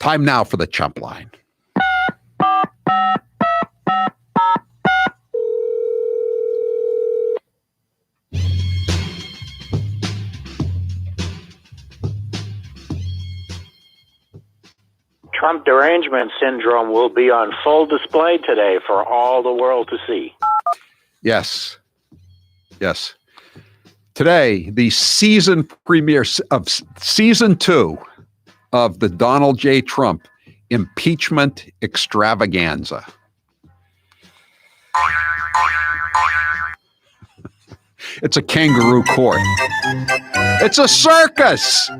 Time now for the Chump Line. Trump derangement syndrome will be on full display today for all the world to see. Yes. Today, the season premiere of season 2 of the Donald J. Trump impeachment extravaganza. It's a kangaroo court. It's a circus.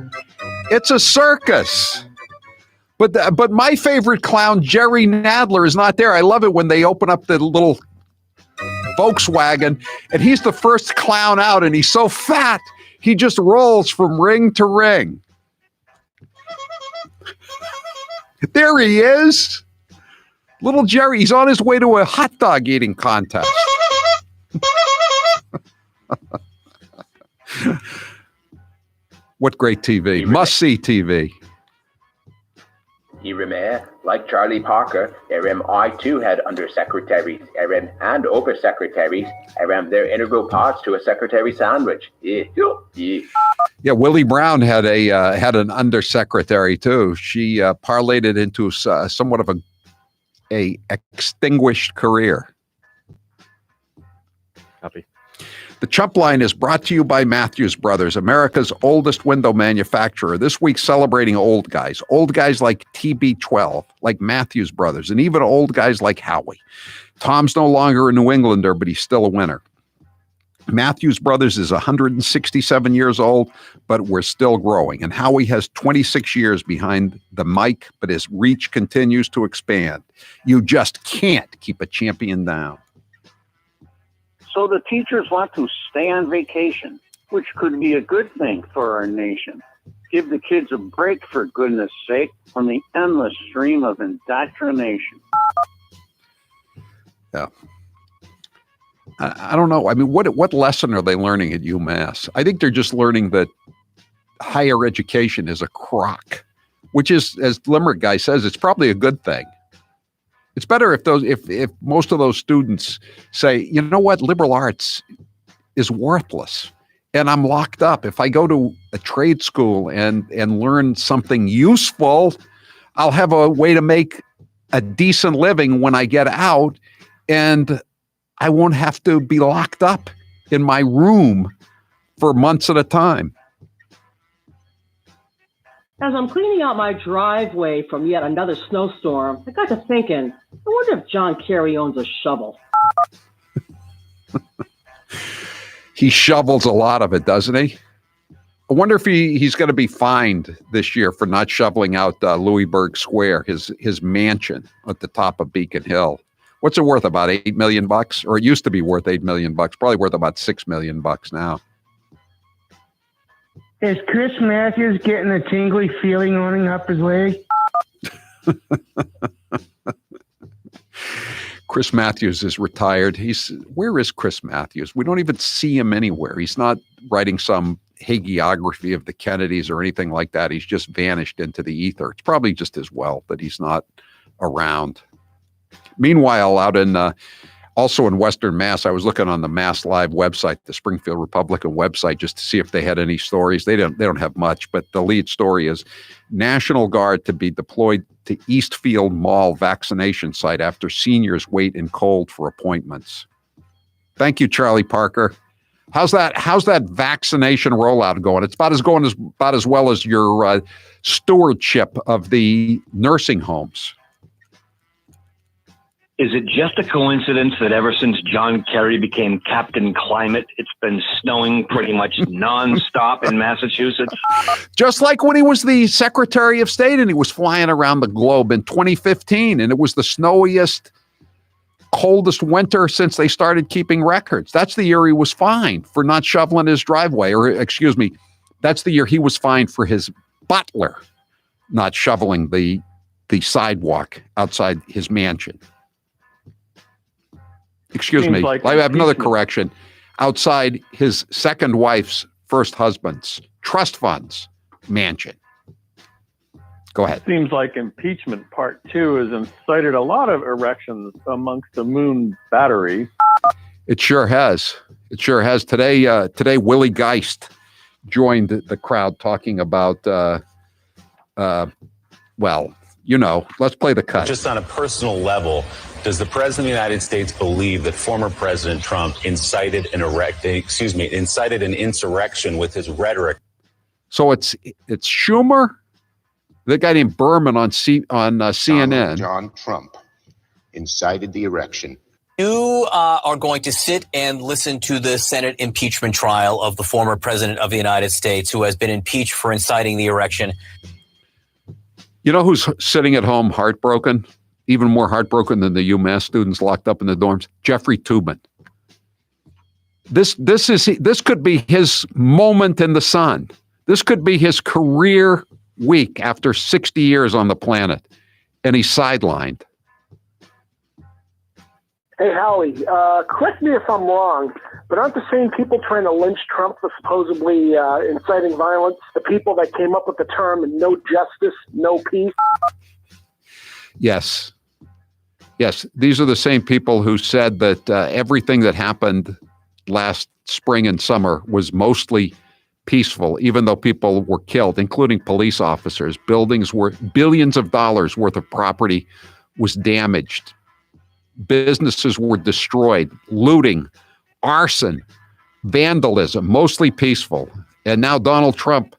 But my favorite clown, Jerry Nadler, is not there. I love it when they open up the little Volkswagen, and he's the first clown out, and he's so fat, he just rolls from ring to ring. There he is. Little Jerry, he's on his way to a hot dog eating contest. What great TV. Must-see TV. Like Charlie Parker, I too had undersecretaries and oversecretaries. They're integral parts to a secretary sandwich. Yeah, Willie Brown had an undersecretary too. She parlayed it into somewhat of a extinguished career. Copy. The Chump Line is brought to you by Matthews Brothers, America's oldest window manufacturer. This week celebrating old guys like TB12, like Matthews Brothers, and even old guys like Howie. Tom's no longer a New Englander, but he's still a winner. Matthews Brothers is 167 years old, but we're still growing. And Howie has 26 years behind the mic, but his reach continues to expand. You just can't keep a champion down. So the teachers want to stay on vacation, which could be a good thing for our nation. Give the kids a break, for goodness sake, from the endless stream of indoctrination. Yeah. I don't know. I mean, what lesson are they learning at UMass? I think they're just learning that higher education is a crock, which is, as Limerick guy says, it's probably a good thing. It's better if most of those students say, you know what, liberal arts is worthless and I'm locked up. If I go to a trade school and learn something useful, I'll have a way to make a decent living when I get out, and I won't have to be locked up in my room for months at a time. As I'm cleaning out my driveway from yet another snowstorm, I got to thinking, I wonder if John Kerry owns a shovel. He shovels a lot of it, doesn't he? I wonder if he's going to be fined this year for not shoveling out Louisburg Square, his mansion at the top of Beacon Hill. What's it worth? About $8 million? Or it used to be worth $8 million. Probably worth about $6 million now. Is Chris Matthews getting a tingly feeling running up his leg? Chris Matthews is retired. Where is Chris Matthews? We don't even see him anywhere. He's not writing some hagiography of the Kennedys or anything like that. He's just vanished into the ether. It's probably just as well that he's not around. Meanwhile, out in also in Western Mass, I was looking on the Mass Live website, the Springfield Republican website, just to see if they had any stories. They don't have much, but the lead story is National Guard to be deployed to Eastfield Mall vaccination site after seniors wait in cold for appointments. Thank you, Charlie Parker. How's that vaccination rollout going? It's about as well as your stewardship of the nursing homes. Is it just a coincidence that ever since John Kerry became Captain Climate, it's been snowing pretty much nonstop in Massachusetts? Just like when he was the Secretary of State and he was flying around the globe in 2015, and it was the snowiest, coldest winter since they started keeping records. That's the year he was fined for not shoveling his driveway, or excuse me, that's the year he was fined for his butler not shoveling the sidewalk outside his mansion. Excuse me, I have another correction. Outside his second wife's first husband's trust fund's mansion. Go ahead. Seems like impeachment part 2 has incited a lot of erections amongst the moon battery. It sure has. It sure has. Today, Willie Geist joined the crowd talking about, let's play the cut. Just on a personal level, does the President of the United States believe that former President Trump incited an insurrection with his rhetoric? So it's Schumer, the guy named Berman on CNN. John Trump incited the erection. You are going to sit and listen to the Senate impeachment trial of the former President of the United States who has been impeached for inciting the erection. You know who's sitting at home heartbroken? Even more heartbroken than the UMass students locked up in the dorms? Jeffrey Tubin. This could be his moment in the sun. This could be his career week after 60 years on the planet, and he's sidelined. Hey, Howie, correct me if I'm wrong, but aren't the same people trying to lynch Trump for supposedly inciting violence the people that came up with the term no justice, no peace? Yes. These are the same people who said that everything that happened last spring and summer was mostly peaceful, even though people were killed, including police officers. Buildings were billions of dollars worth of property was damaged. Businesses were destroyed, looting, arson, vandalism, mostly peaceful. And now Donald Trump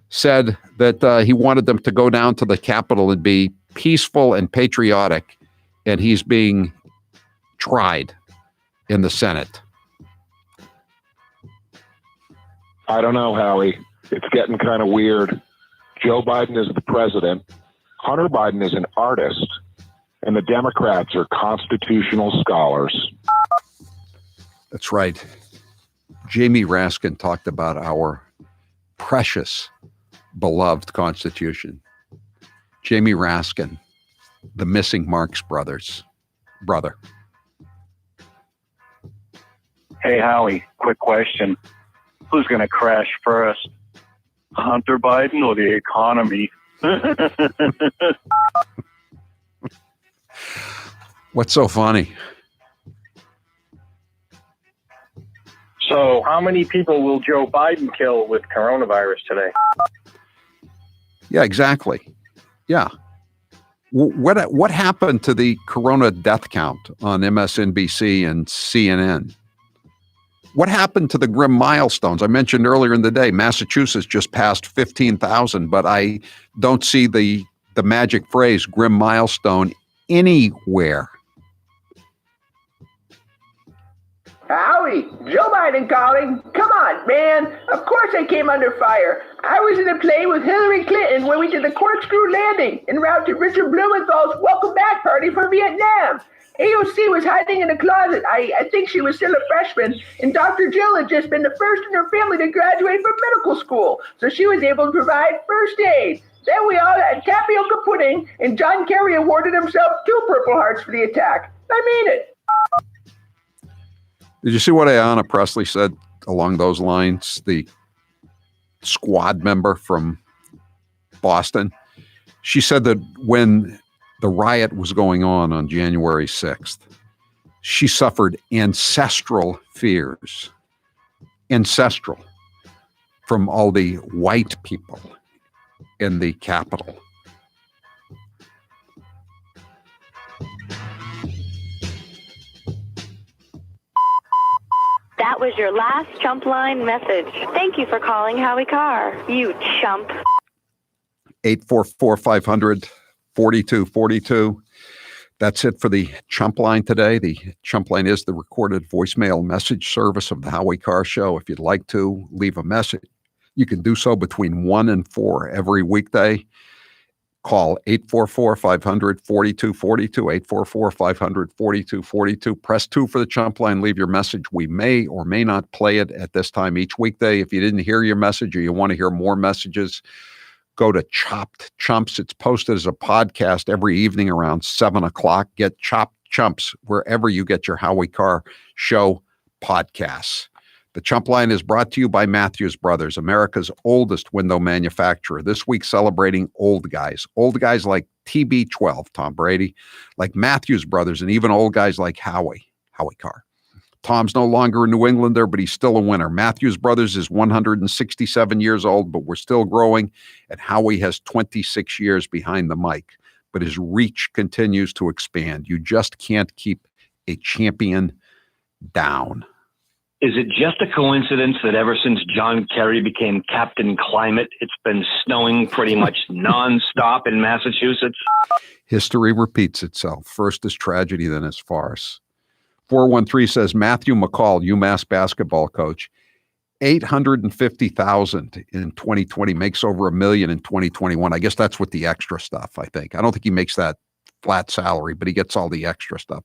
said that he wanted them to go down to the Capitol and be peaceful and patriotic, and he's being tried in the Senate. I don't know, Howie. It's getting kind of weird. Joe Biden is the president. Hunter Biden is an artist. And the Democrats are constitutional scholars. That's right. Jamie Raskin talked about our precious, beloved Constitution. Jamie Raskin, the missing Marx brother. Hey, Howie, quick question. Who's going to crash first? Hunter Biden or the economy? What's so funny? So how many people will Joe Biden kill with coronavirus today? Yeah, exactly. Yeah. What happened to the corona death count on MSNBC and CNN? What happened to the grim milestones? I mentioned earlier in the day, Massachusetts just passed 15,000, but I don't see the magic phrase grim milestone anywhere. Howie, Joe Biden calling. Come on, man. Of course I came under fire. I was in a plane with Hillary Clinton when we did the corkscrew landing en route to Richard Blumenthal's welcome back party from Vietnam. AOC was hiding in a closet. I think she was still a freshman, and Dr. Jill had just been the first in her family to graduate from medical school, so she was able to provide first aid. Then we all had tapioca pudding, and John Kerry awarded himself 2 Purple Hearts for the attack. I mean it. Did you see what Ayanna Pressley said along those lines? The squad member from Boston. She said that when the riot was going on January 6th, she suffered ancestral fears. Ancestral. From all the white people in the Capitol. That was your last CHUMPLINE message. Thank you for calling Howie Carr, you chump. 844-500-4242. That's it for the CHUMPLINE today. The CHUMPLINE is the recorded voicemail message service of the Howie Carr Show. If you'd like to leave a message, you can do so between 1 and 4 every weekday. Call 844-500-4242, 844-500-4242. Press 2 for the CHUMPLINE. Leave your message. We may or may not play it at this time each weekday. If you didn't hear your message or you want to hear more messages, go to Chopped Chumps. It's posted as a podcast every evening around 7 o'clock. Get Chopped Chumps wherever you get your Howie Carr Show podcasts. The Chump Line is brought to you by Matthews Brothers, America's oldest window manufacturer. This week celebrating old guys like TB12, Tom Brady, like Matthews Brothers, and even old guys like Howie Carr. Tom's no longer a New Englander, but he's still a winner. Matthews Brothers is 167 years old, but we're still growing, and Howie has 26 years behind the mic, but his reach continues to expand. You just can't keep a champion down. Is it just a coincidence that ever since John Kerry became Captain Climate, it's been snowing pretty much nonstop in Massachusetts? History repeats itself. First is tragedy, then is farce. 413 says Matthew McCall, UMass basketball coach, $850,000 in 2020, makes over $1 million in 2021. I guess that's with the extra stuff, I think. I don't think he makes that flat salary, but he gets all the extra stuff.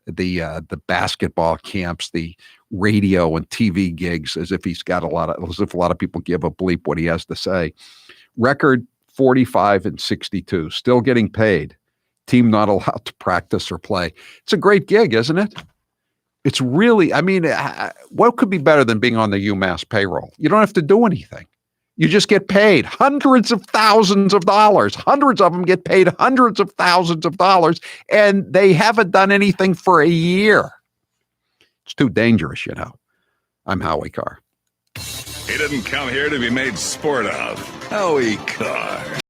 The basketball camps, the radio and TV gigs, as if a lot of people give a bleep what he has to say. Record 45-62, still getting paid. Team not allowed to practice or play. It's a great gig, isn't it? It's really, what could be better than being on the UMass payroll? You don't have to do anything. You just get paid hundreds of thousands of dollars. Hundreds of them get paid hundreds of thousands of dollars, and they haven't done anything for a year. It's too dangerous, you know. I'm Howie Carr. He didn't come here to be made sport of. Howie Carr.